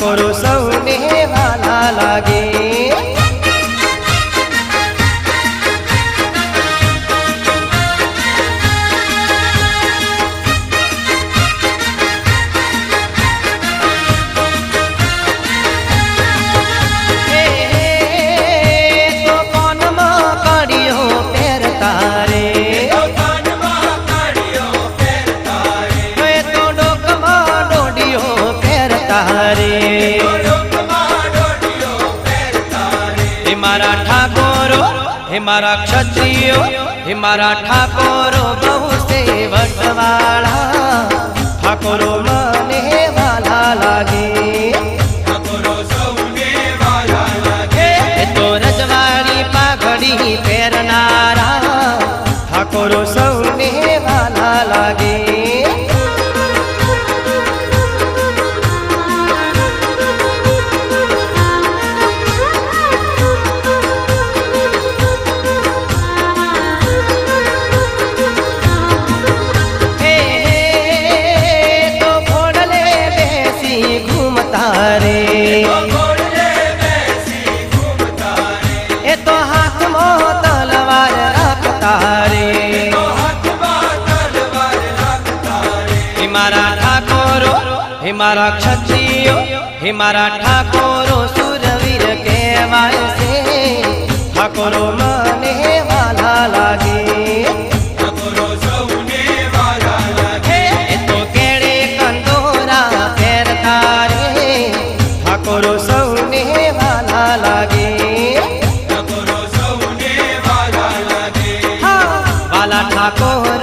ઠાકોરો સૌને વાલા લાગે। मारा ठाकोरो हे मारा क्षत्रियो हे मारा ठाकोरो बहु सेवक वाला ठाकोरो मने वाला लागे। ठाकोरो सौने वाला लागे। तो रजवाड़ी पाघड़ी पहरनारा ठाकोरो सौने वाला लागे। मारा क्षत्रियो हे मारा ठाकोरो सुरवीर कहवाय से ठाकोरो मने वाला लागे। ठाकोरो सौने वाला लागे। तो केड़े कंदोरा पहरता रे ठाकोरो सौने वाला लागे। ठाकोरो सौने वाला लागे। वाला ठाकोर